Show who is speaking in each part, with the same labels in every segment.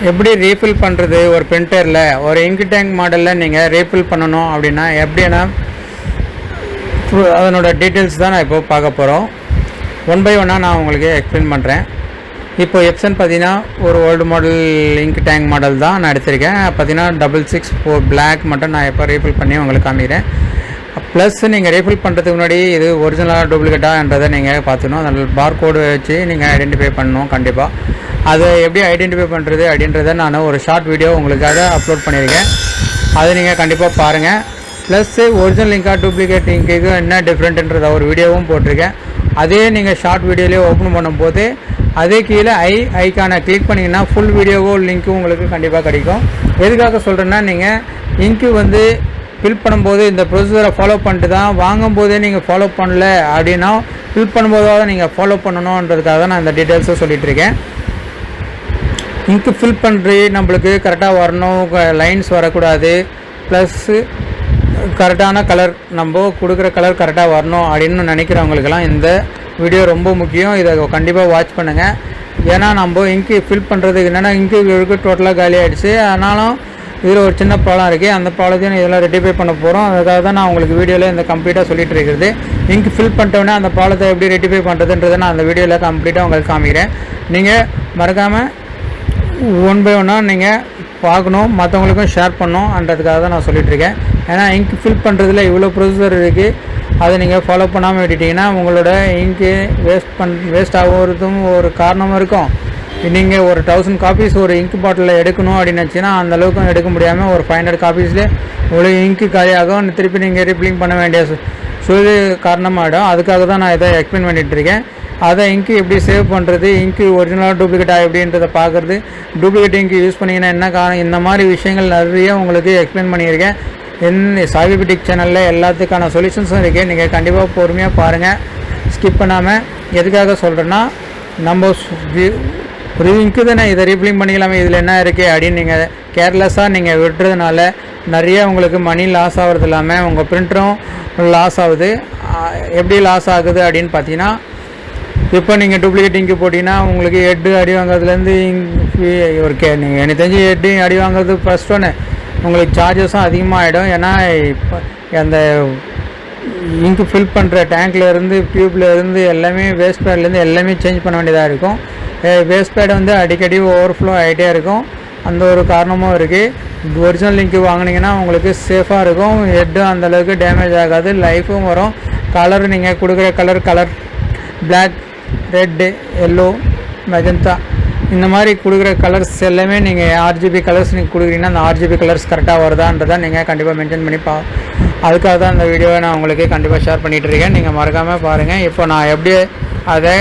Speaker 1: எப்படி ரீஃபில் பண்ணுறது ஒரு பிரிண்டரில் ஒரு இங்க் டேங்க் மாடலில் நீங்கள் ரீஃபில் பண்ணணும் அப்படின்னா எப்படின்னா அதனோட டீட்டெயில்ஸ் தான் நான் இப்போ பார்க்க போகிறோம். ஒன் பை ஒன்னாக நான் உங்களுக்கு எக்ஸ்பிளைன் பண்ணுறேன். இப்போ எப்சன் பார்த்தீங்கன்னா ஒரு old model ink tank model தான் நான் எடுத்திருக்கேன். பார்த்தீங்கன்னா 664 பிளாக் மட்டும் நான் இப்போ ரீஃபில் பண்ணி உங்களுக்கு காமிக்கிறேன். ப்ளஸ் நீங்கள் ரீஃபில் பண்ணுறதுக்கு முன்னாடி இது ஒரிஜினலாக டூப்ளிகேட்டான்றதை நீங்கள் பார்த்துக்கணும். அதில் பார் கோடு வச்சு நீங்கள் ஐடென்டிஃபை பண்ணணும். கண்டிப்பாக அதை எப்படி ஐடென்டிஃபை பண்ணுறது அப்படின்றத நான் ஒரு ஷார்ட் வீடியோ உங்களுக்காக அப்லோட் பண்ணியிருக்கேன். அதை நீங்கள் கண்டிப்பாக பாருங்கள். ப்ளஸ்ஸு ஒரிஜினல் இங்காக டூப்ளிகேட் இங்க்குக்கு என்ன டிஃப்ரெண்ட்டுன்றத ஒரு வீடியோவும் போட்டிருக்கேன். அதே நீங்கள் ஷார்ட் வீடியோலேயே ஓப்பன் பண்ணும்போது அதே கீழே ஐக்கானை கிளிக் பண்ணிங்கன்னா ஃபுல் வீடியோவோ லிங்க்கும் உங்களுக்கு கண்டிப்பாக கிடைக்கும். எதுக்காக சொல்கிறேன்னா நீங்கள் இங்க்கு வந்து ஃபில் பண்ணும்போது இந்த ப்ரொசீஜரை ஃபாலோ பண்ணிட்டு தான் வாங்கும்போதே நீங்கள் ஃபாலோ பண்ணல அப்படின்னா ஃபில் பண்ணும்போதாவது நீங்கள் ஃபாலோ பண்ணணுன்றதுக்காக நான் இந்த டீட்டெயில்ஸும் சொல்லிகிட்டு இருக்கேன். இங்க்கு ஃபில் பண்ணுறது நம்மளுக்கு கரெக்டாக வரணும், லைன்ஸ் வரக்கூடாது, ப்ளஸ்ஸு கரெக்டான கலர் நம்ம கொடுக்குற கலர் கரெக்டாக வரணும் அப்படின்னு நினைக்கிறவங்களுக்கெல்லாம் இந்த வீடியோ ரொம்ப முக்கியம். இதை கண்டிப்பாக வாட்ச் பண்ணுங்கள். ஏன்னா நம்ம இங்க்கு ஃபில் பண்ணுறதுக்கு என்னென்னா இங்க்கு டோட்டலாக காலி ஆகிடுச்சு. ஆனாலும் இதில் ஒரு சின்ன ப்ராப்ளம் இருக்குது. அந்த ப்ராப்ளத்தையும் இதெல்லாம் ரெட்டிஃபை பண்ண போகிறோம். அதுக்காக தான் நான் உங்களுக்கு வீடியோவில் இந்த கம்ப்ளீட்டாக சொல்லிட்டு இருக்கிறது. இங்க்கு ஃபில் பண்ணிட்டோன்னே அந்த ப்ராப்ளத்தை எப்படி ரெட்டிஃபை பண்ணுறதுன்றதை நான் அந்த வீடியோவில் கம்ப்ளீட்டாக உங்களுக்கு காமிக்கிறேன். நீங்கள் மறக்காமல் ஒன் பை ஒன்னாக நீங்கள் பார்க்கணும், மற்றவங்களுக்கும் ஷேர் பண்ணணுன்றதுக்காக தான் நான் சொல்லிகிட்ருக்கேன். ஏன்னா இங்க் ஃபில் பண்ணுறதுல இவ்வளோ ப்ரொசீஜர் இருக்குது. அதை நீங்கள் ஃபாலோ பண்ணாமல் விட்டுட்டிங்கன்னா உங்களோட இங்க்கு வேஸ்ட் ஆகிறதும் ஒரு காரணமும் இருக்கும். நீங்கள் ஒரு 1000 காப்பீஸ் ஒரு இங்க் பாட்டிலில் எடுக்கணும் அப்படின்னு நினச்சின்னா அந்தளவுக்கும் எடுக்க முடியாமல் ஒரு 500 காப்பீஸ்லேயே இவ்வளோ இங்க்கு காலியாகும். திருப்பி நீங்கள் ரீஃபில்லிங் பண்ண வேண்டிய காரணமாகிடும். அதுக்காக தான் நான் இதை எக்ஸ்பிளைன் பண்ணிகிட்டு இருக்கேன். அதை இங்க்கு எப்படி சேவ் பண்ணுறது, இங்க்கு ஒரிஜினலாக டூப்ளிகேட்டாக எப்படின்றத பார்க்குறது, டூப்ளிகேட் இங்க்கு யூஸ் பண்ணிங்கன்னா என்ன காரணம், இந்த மாதிரி விஷயங்கள் நிறைய உங்களுக்கு எக்ஸ்பிளைன் பண்ணியிருக்கேன். சாவிபிடிக் சேனலில் எல்லாத்துக்கான சொல்யூஷன்ஸும் இருக்குது. நீங்கள் கண்டிப்பாக பொறுமையாக பாருங்கள், ஸ்கிப் பண்ணாமல். எதுக்காக சொல்கிறேன்னா நம்ம ஒரு இங்க்கு தானே இதை ரீஃபில்லிங் பண்ணிக்கலாமே, இதில் என்ன இருக்குது அப்படின்னு நீங்கள் கேர்லெஸ்ஸாக நீங்கள் விட்டுறதுனால நிறைய உங்களுக்கு மணி லாஸ் ஆகிறது இல்லாமல் உங்கள் பிரிண்டரும் லாஸ் ஆகுது. எப்படி லாஸ் ஆகுது அப்படின்னு பார்த்தீங்கன்னா, இப்போ நீங்கள் டூப்ளிகேட் இங்க்கு போட்டிங்கன்னா உங்களுக்கு ஹெட்டு அடி வாங்குறதுலேருந்து ஒரு நீங்கள் எனக்கு தெரிஞ்சு ஹெட்டு அடி வாங்குறது ஃபஸ்ட் ஒன்று. உங்களுக்கு சார்ஜஸும் அதிகமாகிடும். ஏன்னா இப்போ அந்த இங்க்கு ஃபில் பண்ணுற டேங்க்லேருந்து டியூப்லேருந்து எல்லாமே வேஸ்ட் பேட்லேருந்து எல்லாமே சேஞ்ச் பண்ண வேண்டியதாக இருக்கும். வேஸ்ட் பேட் வந்து அடிக்கடி ஓவர்ஃப்ளோ ஆகிட்டே இருக்கும். அந்த ஒரு காரணமும் இருக்குது. ஒரிஜினல் இங்க்கு வாங்கினீங்கன்னா உங்களுக்கு சேஃபாக இருக்கும். ஹெட்டும் அந்தளவுக்கு டேமேஜ் ஆகாது, லைஃபும் வரும். கலர் நீங்கள் கொடுக்குற colour black, red, yellow, magenta இந்த மாதிரி கொடுக்குற கலர்ஸ் எல்லாமே நீங்கள் RGB கலர்ஸ் நீங்கள் கொடுக்குறீங்கன்னா அந்த RGB கலர்ஸ் கரெக்டாக வருதான்றதை நீங்கள் கண்டிப்பாக மென்ஷன் பண்ணி அதுக்காக தான் இந்த வீடியோவை நான் உங்களுக்கு கண்டிப்பாக ஷேர் பண்ணிகிட்டு இருக்கேன். நீங்கள் மறக்காமல் பாருங்கள். இப்போ நான் எப்படி அதை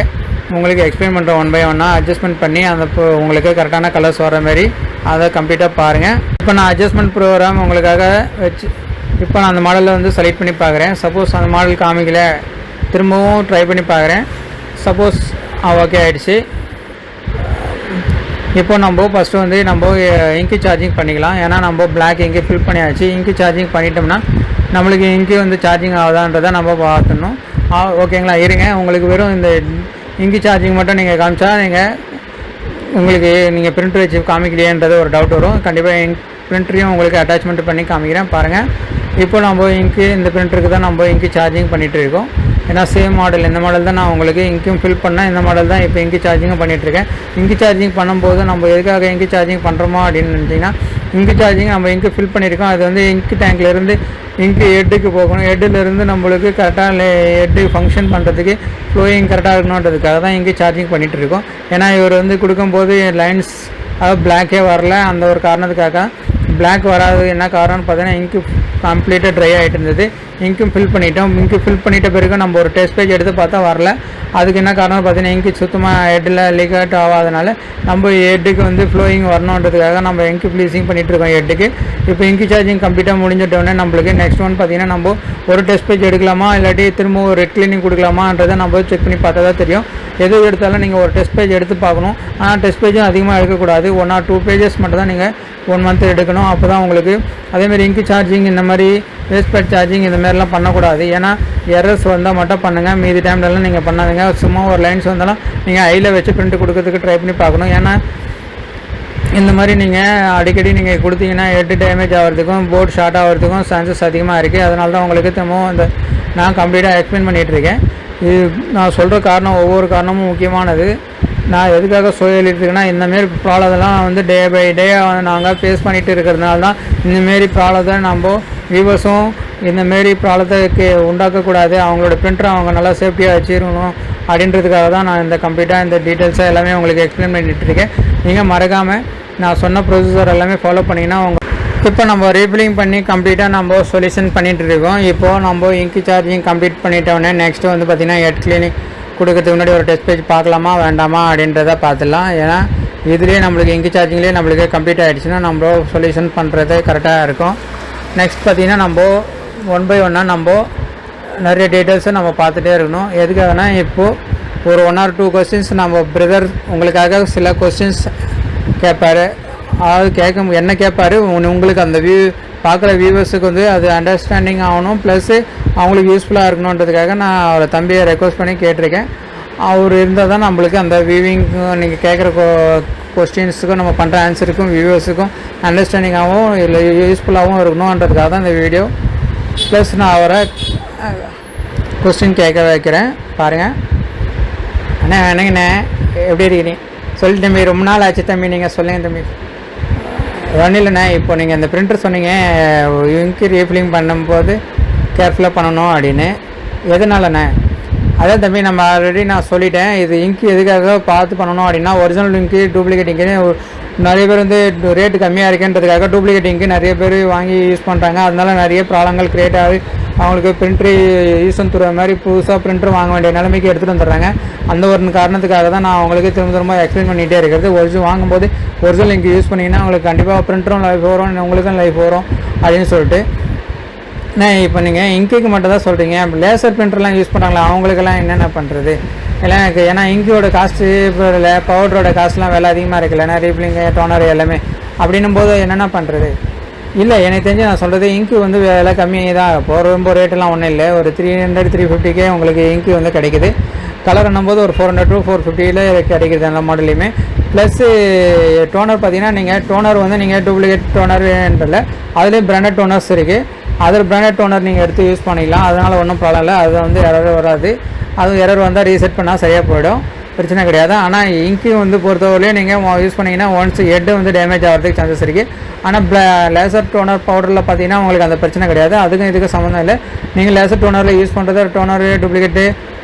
Speaker 1: உங்களுக்கு எக்ஸ்பிளைன் பண்ணுறேன். ஒன் பை ஒன்னாக அட்ஜஸ்ட்மெண்ட் பண்ணி அந்த உங்களுக்கு கரெக்டான கலர்ஸ் வர மாதிரி அதை கம்ப்ளீட்டாக பாருங்கள். இப்போ நான் அட்ஜஸ்ட்மெண்ட் ப்ரோக்ராம் உங்களுக்காக வச்சு இப்போ நான் அந்த மாடலில் வந்து செலக்ட் பண்ணி பார்க்குறேன். சப்போஸ் அந்த மாடல் காமிக்கல திரும்பவும் ட்ரை பண்ணி பார்க்குறேன். சப்போஸ் ஓகே ஆகிடுச்சு. இப்போ நம்ம ஃபஸ்ட்டு வந்து நம்ம இங்க்கு சார்ஜிங் பண்ணிக்கலாம். ஏன்னா நம்ம பிளாக் இங்கு ஃபில் பண்ணியாச்சு. இங்க்கு சார்ஜிங் பண்ணிட்டோம்னா நம்மளுக்கு இங்கு வந்து சார்ஜிங் ஆகுதான்றதை நம்ம பார்த்துடணும். ஓகேங்களா, இருங்க. உங்களுக்கு வெறும் இந்த இங்கு சார்ஜிங் மட்டும் நீங்கள் காமிச்சா உங்களுக்கு நீங்கள் பிரிண்டர் வச்சு காமிக்கலையேன்றது ஒரு டவுட் வரும். கண்டிப்பாக பிரிண்டரையும் உங்களுக்கு அட்டாச்மெண்ட் பண்ணி காமிக்கிறேன் பாருங்கள். இப்போ நம்ம இங்க்கு இந்த பிரிண்டருக்கு தான் நம்ம இங்க்கு சார்ஜிங் பண்ணிகிட்டு இருக்கோம். ஏன்னா சேம் மாடல், இந்த மாடல் தான் நான் உங்களுக்கு இங்க்கும் ஃபில் பண்ணேன். இந்த மாடல் தான் இப்போ இங்க்கு சார்ஜிங்கும் பண்ணிகிட்ருக்கேன். இங்க்கு சார்ஜிங் பண்ணும்போது நம்ம எதுக்காக இங்க்கு சார்ஜிங் பண்ணுறோமோ அப்படின்னு நினச்சிங்கன்னா, இங்க்கு சார்ஜிங் நம்ம இங்க்கு ஃபில் பண்ணியிருக்கோம். அது வந்து இங்க்கு டேங்க்லேருந்து இங்க்கு ஹெட்டுக்கு போகணும். ஹெட்டிலேருந்து நம்மளுக்கு கரெக்டாக ஹெட்டு ஃபங்க்ஷன் பண்ணுறதுக்கு ஃப்ளோயிங் கரெக்டாக இருக்கணுன்றதுக்காக தான் இங்க்கு சார்ஜிங் பண்ணிகிட்டு இருக்கோம். ஏன்னா இவர் வந்து கொடுக்கும்போது லைன்ஸ் பிளாக்கே வரல. அந்த ஒரு காரணத்துக்காக பிளாக் வராது. என்ன காரணம்னு பார்த்தீங்கன்னா இங்க்கு கம்ப்ளீட்டாக ட்ரை ஆகிட்டு இருந்தது. இங்க்கும் ஃபில் பண்ணிட்டோம். இங்க்கு ஃபில் பண்ணிட்ட பிறகு நம்ம ஒரு டெஸ்ட் பேஜ் எடுத்து பார்த்தா வரல. அதுக்கு என்ன காரணம் பார்த்தீங்கன்னா இங்க்கு சுத்தமாக ஹெட்டில் லீக் அவுட் ஆகாதனால நம்ம ஹெட்டுக்கு வந்து ஃப்ளோயிங் வரணுன்றதுக்காக நம்ம இங்க்கு ப்ளீசிங் பண்ணிகிட்ருக்கோம் ஹெட்டுக்கு. இப்போ இங்க்கு சார்ஜிங் கம்ப்ளீட்டாக முடிஞ்சிட்டோன்னே நம்மளுக்கு நெக்ஸ்ட் ஒன் பார்த்தீங்கன்னா நம்ம ஒரு டெஸ்ட் பேஜ் எடுக்கலாமா இல்லாட்டி திரும்ப ஒரு ரெட் கிளீனிங் கொடுக்கலாமான்றதை நம்ம செக் பண்ணி பார்த்தா தான் தெரியும். எது எடுத்தாலும் நீங்கள் ஒரு டெஸ்ட் பேஜ் எடுத்து பார்க்கணும். ஆனால் டெஸ்ட் பேஜும் அதிகமாக எடுக்கக்கூடாது. 1 or 2 பேஜஸ் மட்டும் தான் நீங்கள் 1 month எடுக்கணும். அப்போ தான் உங்களுக்கு அதேமாதிரி இங்க்கு சார்ஜிங் இந்த மாதிரி வேஸ்ட் பேட் சார்ஜிங் இந்த மாதிரிலாம் பண்ணக்கூடாது. ஏன்னா எரர்ஸ் வந்தால் மட்டும் பண்ணுங்கள். மீதி டைம்லலாம் நீங்கள் பண்ணாதுங்க. சும்மா ஒரு லைன்ஸ் வந்தாலும் நீங்கள் ஐயில் வச்சு பிரிண்ட் கொடுக்கறதுக்கு ட்ரை பண்ணி பார்க்கணும். ஏன்னா இந்த மாதிரி நீங்கள் அடிக்கடி நீங்கள் கொடுத்தீங்கன்னா ஹெட் டேமேஜ் ஆகிறதுக்கும் போர்ட் ஷார்ட் ஆகிறதுக்கும் சான்சஸ் அதிகமாக இருக்குது. அதனால தான் உங்களுக்கு திரும்பவும் இந்த நான் கம்ப்ளீட்டாக எக்ஸ்பிளைன் பண்ணிகிட்ருக்கேன். இது நான் சொல்கிற காரணம் ஒவ்வொரு காரணமும் முக்கியமானது. நான் எதுக்காக சொல்லிட்டுருக்கேன்னா இந்தமாரி ப்ராப்ளத்தெல்லாம் வந்து டே பை டே நாங்கள் ஃபேஸ் பண்ணிகிட்டு இருக்கிறதுனால தான் இந்தமாரி ப்ராப்ளத்தை நம்ம வியூவர்ஸும் இந்தமாரி ப்ராப்ளத்தை உண்டாக்கக்கூடாது, அவங்களோட பிரிண்டரை அவங்க நல்லா சேஃப்டியாக வச்சுருக்கணும் அப்படின்றதுக்காக தான் நான் இந்த கம்ப்ளீட்டாக இந்த டீட்டெயில்ஸை எல்லாமே உங்களுக்கு எக்ஸ்பிளைன் பண்ணிகிட்ருக்கேன். நீங்கள் மறக்காமல் நான் சொன்ன ப்ரொசீஜர் எல்லாமே ஃபாலோ பண்ணிங்கன்னா இப்போ நம்ம ரீஃபில்லிங் பண்ணி கம்ப்ளீட்டாக நம்ம சொல்யூஷன் பண்ணிகிட்டு இருக்கோம். இப்போது நம்ம இங்க் சார்ஜிங் கம்ப்ளீட் பண்ணிட்டோன்னே நெக்ஸ்ட்டு வந்து பார்த்திங்கன்னா ஹெட் கிளீனிங் கொடுக்கறதுக்கு முன்னாடி ஒரு டெஸ்ட் பேஜ் பார்க்கலாமா வேண்டாமா அப்படின்றத பார்த்துடலாம். ஏன்னா இதுலேயே நம்மளுக்கு இங்க் சார்ஜிங்லேயே நம்மளுக்கு கம்ப்ளீட் ஆகிடுச்சுன்னா நம்ம சொல்யூஷன் பண்ணுறது கரெக்டாக இருக்கும். நெக்ஸ்ட் பார்த்திங்கன்னா நம்ம 1 by 1 நம்ம நிறைய டீட்டெயில்ஸை நம்ம பார்த்துட்டே இருக்கணும். எதுக்காகனா இப்போது ஒரு 1 or 2 கொஸ்டின்ஸ் நம்ம பிரதர் உங்களுக்காக சில கொஸ்டின்ஸ் கேட்பார். அது என்ன கேட்பார், உங்களுக்கு அந்த பார்க்குற வியூவர்ஸுக்கு வந்து அது அண்டர்ஸ்டாண்டிங் ஆகணும், ப்ளஸ்ஸு அவங்களுக்கு யூஸ்ஃபுல்லாக இருக்கணுன்றதுக்காக நான் அவரை தம்பியை ரெக்வஸ்ட் பண்ணி கேட்டிருக்கேன். அவர் இருந்தால் தான் நம்மளுக்கு அந்த வியூவிங்க்கும் நீங்கள் கேட்குற கொஸ்டின்ஸுக்கும் நம்ம பண்ணுற ஆன்சருக்கும் வியூவர்ஸுக்கும் அண்டர்ஸ்டாண்டிங்காகவும் இல்லை யூஸ்ஃபுல்லாகவும் இருக்கணுன்றதுக்காக தான் இந்த வீடியோ. ப்ளஸ் நான் அவரை கொஸ்டின் கேட்க வைக்கிறேன். பாருங்கள் அண்ணா, என்னங்கண்ணே எப்படி இருக்கிறீங்க? சொல்லி தம்பி, ரொம்ப நாள் ஆச்சு தம்பி, நீங்கள் சொல்லுங்கள் தம்பி. ஒன்றும் இல்லைண்ணே, இப்போ நீங்கள் இந்த பிரிண்டர் சொன்னீங்க இங்க்கு ரீஃபில்லிங் பண்ணும்போது கேர்ஃபுல்லாக பண்ணணும் அப்படின்னு. எதனாலண்ணே? அதான் தம்பி, நம்ம ஆல்ரெடி நான் சொல்லிட்டேன். இது இங்க்கு எதுக்காக பார்த்து பண்ணணும் அப்படின்னா, ஒரிஜினல் இங்க்கு டூப்ளிகேட் இங்க்குன்னு நிறைய பேர் வந்து ரேட்டு கம்மியாக இருக்குன்றதுக்காக டூப்ளிகேட் இங்க்கு நிறைய பேர் வாங்கி யூஸ் பண்ணுறாங்க. அதனால நிறைய ப்ராப்ளங்கள் க்ரியேட் ஆகி அவங்களுக்கு பிரிண்ட்ரு யூஸன் துறை மாதிரி புதுசாக பிரிண்டர் வாங்க வேண்டிய நிலைமைக்கு எடுத்துகிட்டு வந்துடுறாங்க. அந்த ஒரு காரணத்துக்காக தான் நான் அவங்களுக்கு திரும்ப எக்ஸ்பிளைன் பண்ணிகிட்டே இருக்கிறது. ஒரிஜினல் வாங்கும்போது ஒரிஜினல் இங்க்கு யூஸ் பண்ணிங்கன்னா உங்களுக்கு கண்டிப்பாக பிரிண்டரும் லைஃப் வரும், உங்களுக்கும் லைஃப் வரும் அப்படின்னு சொல்லிட்டு. இப்போ நீங்கள் இங்க்குக்கு மட்டும் தான் சொல்கிறீங்க, லேசர் பிரிண்டர்லாம் யூஸ் பண்ணுறாங்களா, அவங்களுக்கெல்லாம் என்னென்ன பண்ணுறது? இல்லை எனக்கு ஏன்னா இங்கோட காஸ்ட்டு இப்போ பவுடரோட காஸ்ட்லாம் விலை அதிகமாக இருக்குல்ல, ஏன்னா ரீஃபில்லிங்கு டோனர் எல்லாமே அப்படின்னும் போது என்னென்ன பண்ணுறது? இல்லை, எனக்கு தெரிஞ்சு நான் சொல்கிறது இங்க்கு வந்து விலை கம்மியாக தான். இப்போ ரொம்ப ரேட்டெல்லாம் ஒன்றும் இல்லை, ஒரு 300-350 உங்களுக்கு இங்க்கு வந்து கிடைக்குது. கலர் என்னும்போது ஒரு 400 to 450 கிடைக்குது எல்லா மாடல்லையுமே. ப்ளஸ்ஸு டோனர் பார்த்தீங்கன்னா நீங்கள் டோனர் வந்து நீங்கள் டூப்ளிகேட் டோனர்ன்றல அதுலேயும் பிராண்டட் டோனர்ஸ் இருக்குது. அதில் பிராண்டட் டோனர் நீங்கள் எடுத்து யூஸ் பண்ணிக்கலாம், அதனால் ஒன்றும் ப்ராப்ளம் இல்லை. அது வந்து எரர் வராது. அது எரர் வந்தால் ரீசெட் பண்ணால் சரியாக போயிடும், பிரச்சனை கிடையாது. ஆனால் இங்க்கு வந்து பொறுத்தவரையிலையும் நீங்கள் யூஸ் பண்ணிங்கன்னா ஒன்ஸ் ஹெட்டு வந்து டேமேஜ் ஆகிறதுக்கு சான்சஸ் இருக்குது. ஆனால் லேசர் டோனர் பவுடரில் பார்த்தீங்கன்னா உங்களுக்கு அந்த பிரச்சனை கிடையாது. அதுக்கும் இதுக்கும் சம்மந்தம் இல்லை. நீங்கள் லேசர் டோனரில் யூஸ் பண்ணுறது டோனர் டூப்ளிகேட்டு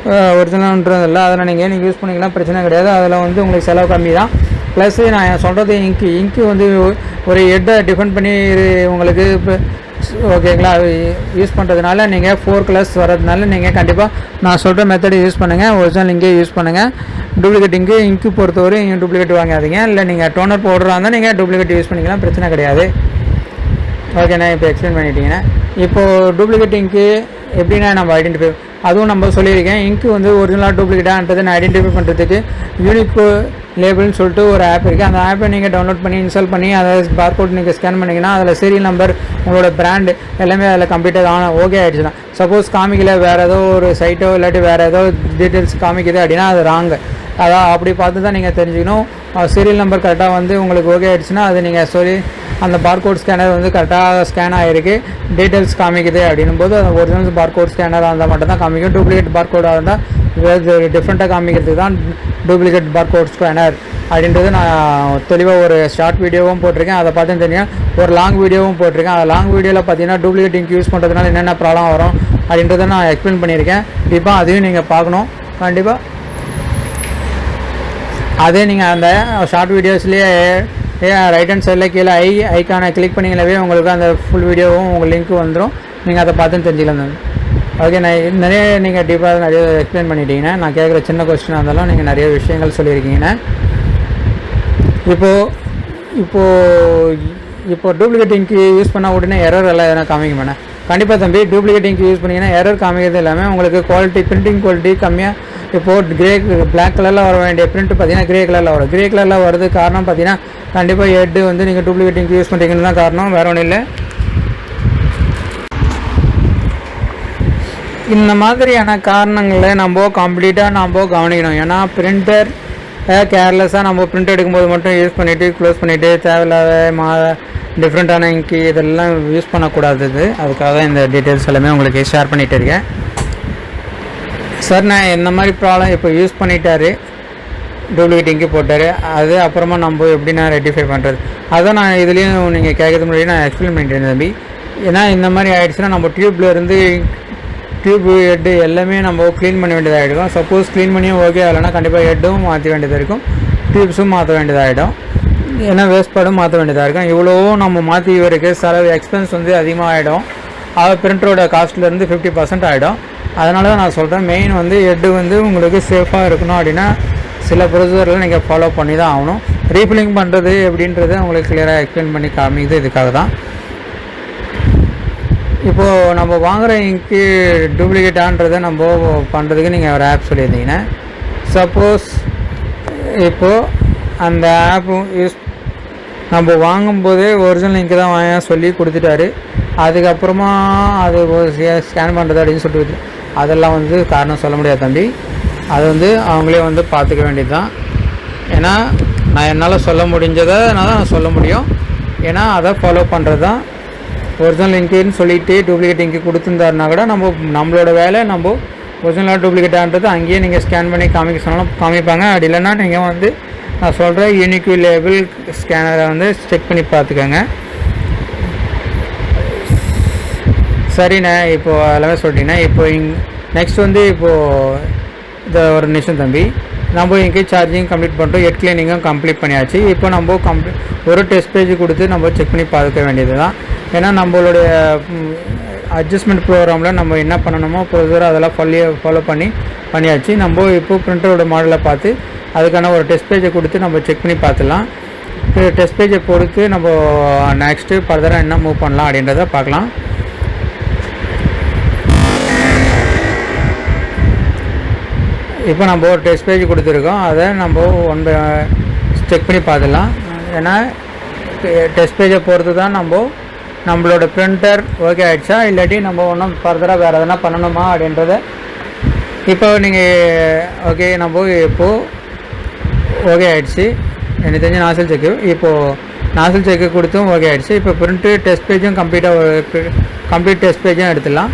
Speaker 1: ஒரிஜினல்ன்றது இல்லை, அதில் நீங்கள் யூஸ் பண்ணிக்கலாம், பிரச்சனை கிடையாது. அதில் வந்து உங்களுக்கு செலவு கம்மி தான். ப்ளஸ்ஸு நான் சொல்கிறது இங்க்கு வந்து ஒரு ஹெட்டை டிஃபெண்ட் பண்ணி உங்களுக்கு இப்போ ஓகேங்களா யூஸ் பண்ணுறதுனால நீங்கள் 4 கலர்ஸ் வரதுனால நீங்கள் கண்டிப்பாக நான் சொல்கிற மெத்தடை யூஸ் பண்ணுங்கள். ஒரிஜினல் இங்கே யூஸ் பண்ணுங்கள். டூப்ளிகேட் இங்க்கு பொறுத்தவரை இங்கே டூப்ளிகேட் வாங்காதீங்க. இல்லை நீங்கள் டோனர் பவுடராக இருந்தால் நீங்கள் டூப்ளிகேட் யூஸ் பண்ணிக்கலாம், பிரச்சனை கிடையாது. ஓகேண்ணா, இப்போ எக்ஸ்பிளைன் பண்ணிட்டீங்கன்னா இப்போது டூப்ளிகேட் இங்க்கு எப்படின்னா நம்ம ஐடென்டிஃபை அதுவும் நம்ம சொல்லியிருக்கேன். இங்க்கு வந்து ஒரிஜினலாக டூப்ளிகேட்டான்றதை நான் ஐடென்டிஃபை பண்ணுறதுக்கு யூனிக் லேபிள்னு சொல்லிட்டு ஒரு ஆப் இருக்குது. அந்த ஆப்பை நீங்கள் டவுன்லோட் பண்ணி இன்ஸ்டால் பண்ணி அதை பார்கோட் நீங்கள் ஸ்கேன் பண்ணிங்கன்னா அதில் சீரியல் நம்பர் உங்களோட பிராண்டு எல்லாமே அதில் கம்ப்ளீட்டாக ஓகே ஆகிடுச்சுன்னா, சப்போஸ் காமிக்கல வேறு ஏதோ ஒரு சைட்டோ இல்லாட்டி வேறு ஏதோ டீட்டெயில்ஸ் காமிக்குது அப்படின்னா அது ராங்கு. அதான் அப்படி பார்த்து தான் நீங்கள் தெரிஞ்சுக்கணும். சீரியல் நம்பர் கரெக்டாக வந்து உங்களுக்கு ஓகே ஆகிடுச்சுன்னா அது நீங்கள் சொல்லி அந்த பார்கோட் ஸ்கேனர் வந்து கரெக்டாக ஸ்கேன் ஆகிருக்கு, டீட்டெயில்ஸ் காமிக்குது அப்படின்னும் போது அந்த ஒரிஜினல் பார்கோட் ஸ்கேனராக இருந்தால் மட்டும் தான் காமிக்கும். டூப்ளிகேட் பார்கோடாக இருந்தால் டிஃப்ரெண்ட்டாக காமிக்கிறதுக்கு தான் டூப்ளிகேட் பார்கோட் ஸ்கேனர் அப்படின்றது நான் தெளிவாக ஒரு ஷார்ட் வீடியோவும் போட்டிருக்கேன். அதை பார்த்து தெரியும். ஒரு லாங் வீடியோவும் போட்டிருக்கேன். அந்த லாங் வீடியோவில் பார்த்தீங்கன்னா டூப்ளிகேட் இங்க் யூஸ் பண்ணுறதுனால என்னென்ன ப்ராப்ளம் வரும் அப்படின்றத நான் எக்ஸ்பிளைன் பண்ணியிருக்கேன். கண்டிப்பாக அதையும் நீங்கள் பார்க்கணும். கண்டிப்பாக அதே நீங்கள் அந்த ஷார்ட் வீடியோஸ்லேயே ரைட் ஹேண்ட் சைடில் கீழே ஐக்கானை கிளிக் பண்ணிங்களாவே உங்களுக்கு அந்த ஃபுல் வீடியோவும் உங்கள் லிங்க்கு வந்துடும். நீங்கள் அதை பார்த்து தெரிஞ்சுக்கலாம். ஓகே, நான் நிறைய நீங்கள் டீப்பாக நிறைய எக்ஸ்பிளைன் பண்ணிட்டீங்கன்னா, நான் கேட்குற சின்ன கொஸ்டினாக இருந்தாலும் நீங்கள் நிறைய விஷயங்கள் சொல்லியிருக்கீங்கன்னா. இப்போது டூப்ளிகேட் இங்க் யூஸ் பண்ணால் உடனே எரர் எல்லாம் எதனா காமிக்க மாட்டேன். கண்டிப்பாக தம்பி, டூப்ளிகேட் இங்க் யூஸ் பண்ணிங்கன்னா எரர் காமிக்கிறது எல்லாமே உங்களுக்கு குவாலிட்டி பிரிண்டிங் குவாலிட்டி கம்மியாக. இப்போது பிளாக் கலரில் வர வேண்டிய பிரிண்ட் பார்த்தீங்கன்னா கிரே கலரில் வரும். கிரே கலரில் வரது காரணம் பார்த்தீங்கன்னா கண்டிப்பாக ஹெட்டு வந்து நீங்கள் டூப்ளிகேட் இங்க் யூஸ் பண்ணுறீங்கன்னு தான் காரணம், வேறு ஒன்றும் இல்லை. இந்த மாதிரியான காரணங்களை நம்ம கம்ப்ளீட்டாக கவனிக்கணும். ஏன்னா பிரிண்டர் கேர்லெஸ்ஸாக நம்ம பிரிண்ட் எடுக்கும்போது மட்டும் யூஸ் பண்ணிவிட்டு க்ளோஸ் பண்ணிவிட்டு தேவையில்லாத டிஃப்ரெண்ட்டான இங்கு இதெல்லாம் யூஸ் பண்ணக்கூடாது. அதுக்காக தான் இந்த டீட்டெயில்ஸ் எல்லாமே உங்களுக்கு ஷேர் பண்ணிகிட்டு இருக்கேன். சார் நான் இந்த மாதிரி ப்ராப்ளம் இப்போ யூஸ் பண்ணிட்டாரு, டூப்ளிகேட் இங்கு போட்டார், அது அப்புறமா நம்ம எப்படி நான் ரெக்டிஃபை பண்ணுறது, அதான் நான் இதுலேயும் நீங்கள் கேட்கறது முன்னாடி நான் எக்ஸ்பிளைன் பண்ணிட்டேன் தம்பி. ஏன்னா இந்த மாதிரி ஆகிடுச்சுன்னா நம்ம டியூப்லேருந்து டியூப் ஹெட்டு எல்லாமே நம்ம க்ளீன் பண்ண வேண்டியதாக இருக்கும். சப்போஸ் க்ளீன் பண்ணியும் ஓகே ஆகலைன்னா கண்டிப்பாக ஹெட்டும் மாற்ற வேண்டியதாக இருக்கும், டியூப்ஸும் மாற்ற வேண்டியதாகிடும், ஏன்னா வேஸ்ட்பாடும் மாற்ற வேண்டியதாக இருக்கும். இவ்வளோ நம்ம மாற்றி வரைக்கும் செலவு எக்ஸ்பென்ஸ் வந்து அதிகமாக ஆகிடும். பிரிண்டரோட காஸ்ட்லேருந்து 50% ஆகிடும். அதனால தான் நான் சொல்கிறேன், மெயின் வந்து ஹெட்டு வந்து உங்களுக்கு சேஃபாக இருக்கணும் அப்படின்னா சில ப்ரொசீஜரில் நீங்கள் ஃபாலோ பண்ணி தான் ஆகணும். ரீஃபில்லிங் பண்ணுறது எப்படின்றது உங்களுக்கு கிளியராக எக்ஸ்பிளைன் பண்ணி காமிக்குது. இதுக்காக தான் இப்போது நம்ம வாங்குகிற இங்கு டூப்ளிகேட்டான்றதை நம்ம பண்ணுறதுக்கு நீங்கள் ஒரு ஆப் சொல்லியிருந்தீங்கன்னா, சப்போஸ் இப்போது அந்த ஆப்பு யூஸ் நம்ம வாங்கும்போதே ஒரிஜினல் இங்கு தான் வாங்க சொல்லி கொடுத்துட்டாரு, அதுக்கப்புறமா அது ஸ்கேன் பண்ணுறது அப்படின்னு சொல்லிட்டு அதெல்லாம் வந்து காரணம் சொல்ல முடியாது தம்பி. அது வந்து அவங்களே வந்து பார்த்துக்க வேண்டியது தான். ஏன்னா நான் என்னால் சொல்ல முடிஞ்சதை நான் சொல்ல முடியும். ஏன்னா அதை ஃபாலோ பண்ணுறது தான். ஒரிஜினல் இங்க்குன்னு சொல்லிவிட்டு டூப்ளிகேட் இங்கு கொடுத்துருந்தாருனா கூட நம்மளோட வேலை நம்ம ஒரிஜினலாக டூப்ளிகேட்டான்றது அங்கேயே நீங்கள் ஸ்கேன் பண்ணி காமிக்க சொன்னாலும் காமிப்பாங்க. அப்படி இல்லைன்னா நீங்கள் வந்து நான் சொல்கிற யூனிக் லேபிள் ஸ்கேனரை வந்து செக் பண்ணி பார்த்துக்கோங்க. சரிண்ணே, இப்போது எல்லாமே சொல்லிட்டீங்கன்னா இப்போ நெக்ஸ்ட் வந்து இப்போது இந்த ஒரு நிமிஷம் தம்பி, நம்ம இங்கே சார்ஜிங் கம்ப்ளீட் பண்ணிட்டோம், ஹெட் கிளீனிங்கும் கம்ப்ளீட் பண்ணியாச்சு. இப்போ நம்ம ஒரு டெஸ்ட் பேஜ் கொடுத்து நம்ம செக் பண்ணி பார்க்க வேண்டியது தான். ஏன்னா நம்மளுடைய அட்ஜஸ்ட்மெண்ட் ப்ரோக்ராமில் நம்ம என்ன பண்ணணுமோ ப்ரொசீஜர் அதெல்லாம் ஃபாலோ பண்ணியாச்சு. நம்ம இப்போ பிரிண்டரோட மாடலை பார்த்து அதுக்கான ஒரு டெஸ்ட் பேஜை கொடுத்து நம்ம செக் பண்ணி பார்த்துலாம். டெஸ்ட் பேஜை பொறுத்து நம்ம நெக்ஸ்ட்டு ஃபர்தராக என்ன மூவ் பண்ணலாம் அப்படின்றத பார்க்கலாம். இப்போ நம்ம ஒரு டெஸ்ட் பேஜ் கொடுத்துருக்கோம், அதை நம்ம செக் பண்ணி பார்த்துலாம். ஏன்னா டெஸ்ட் பேஜை பொறுத்து தான் நம்மளோட பிரிண்டர் ஓகே ஆகிடுச்சா இல்லாட்டி நம்ம ஒன்றும் ஃபர்தராக வேறு எதனா பண்ணணுமா அப்படின்றத இப்போ நீங்கள் ஓகே நம்ம இப்போது ஓகே ஆகிடுச்சு. எனக்கு தெரிஞ்ச நாசல் செக்கு இப்போது நாசல் செக்கு கொடுத்தும் ஓகே ஆகிடுச்சு. இப்போ பிரிண்ட்டு டெஸ்ட் பேஜும் கம்ப்ளீட் டெஸ்ட் பேஜும் எடுத்துடலாம்.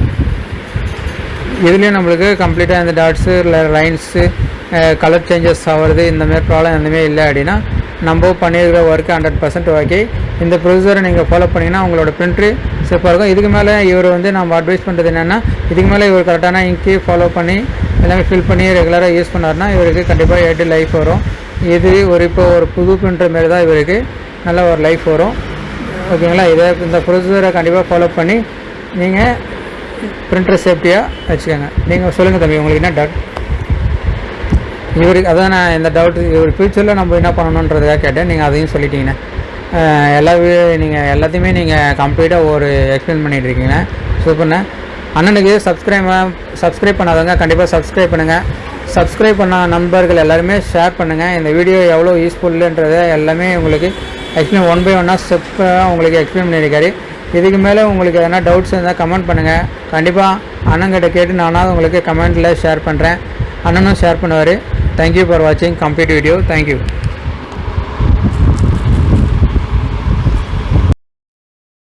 Speaker 1: இதுலேயும் நம்மளுக்கு கம்ப்ளீட்டாக இந்த டாட்ஸு இல்லை லைன்ஸு கலர் சேஞ்சஸ் ஆகிறது இந்தமாரி ப்ராப்ளம் எதுவுமே இல்லை அப்படின்னா நம்ம பண்ணியிருக்கிற ஒர்க்கு 100% ஓகே. இந்த ப்ரொசீஜரை நீங்கள் ஃபாலோ பண்ணிங்கன்னா உங்களோட பிரிண்ட்ரு சேஃபாக இருக்கும். இதுக்கு மேலே இவர் வந்து நம்ம அட்வைஸ் பண்ணுறது என்னென்னா, இதுக்கு மேலே இவர் கரெக்டான இங்கு ஃபாலோ பண்ணி எல்லாமே ஃபில் பண்ணி ரெகுலராக யூஸ் பண்ணார்னா இவருக்கு கண்டிப்பாக ஹெட் லைஃப் வரும். இது இப்போ ஒரு புது பிரிண்டர் மாரி தான் இவருக்கு நல்ல ஒரு லைஃப் வரும். ஓகேங்களா? இந்த ப்ரொசீஜரை கண்டிப்பாக ஃபாலோ பண்ணி நீங்கள் பிரிண்டர் சேஃப்டியாக வச்சுக்கோங்க. நீங்கள் சொல்லுங்கள் தம்பி, உங்களுக்கு என்ன டவுட்? இவருக்கு அதான் நான் இந்த டவுட் இவர் ஃப்யூச்சரில் நம்ம என்ன பண்ணணுன்றதுக்காக கேட்டேன். நீங்கள் அதையும் சொல்லிட்டீங்கண்ணே. நீங்கள் எல்லாத்தையுமே நீங்கள் கம்ப்ளீட்டாக ஒரு எக்ஸ்பிளைன் பண்ணிகிட்ருக்கீங்க. சூப்பர்ண்ணே. அண்ணனுக்கு சப்ஸ்கிரைப் பண்ணாதவங்க கண்டிப்பாக சப்ஸ்கிரைப் பண்ணுங்கள். சப்ஸ்கிரைப் பண்ண நண்பர்கள் எல்லாருமே ஷேர் பண்ணுங்கள். இந்த வீடியோ எவ்வளோ யூஸ்ஃபுல்லுன்றதை எல்லாமே உங்களுக்கு எக்ஸ்பிளைன் 1 by 1 ஸ்டெப்பாக உங்களுக்கு எக்ஸ்பிளைன் பண்ணியிருக்காரு. இதுக்கு மேலே உங்களுக்கு எதனா டவுட்ஸ் இருந்தால் கமெண்ட் பண்ணுங்கள். கண்டிப்பாக அண்ணங்கிட்ட கேட்டு நானாவது உங்களுக்கு கமெண்ட்டில் ஷேர் பண்ணுறேன். அண்ணனும் ஷேர் பண்ணுவார். தேங்க்யூ ஃபார் வாட்சிங் கம்ப்ளீட் வீடியோ. தேங்க்யூ.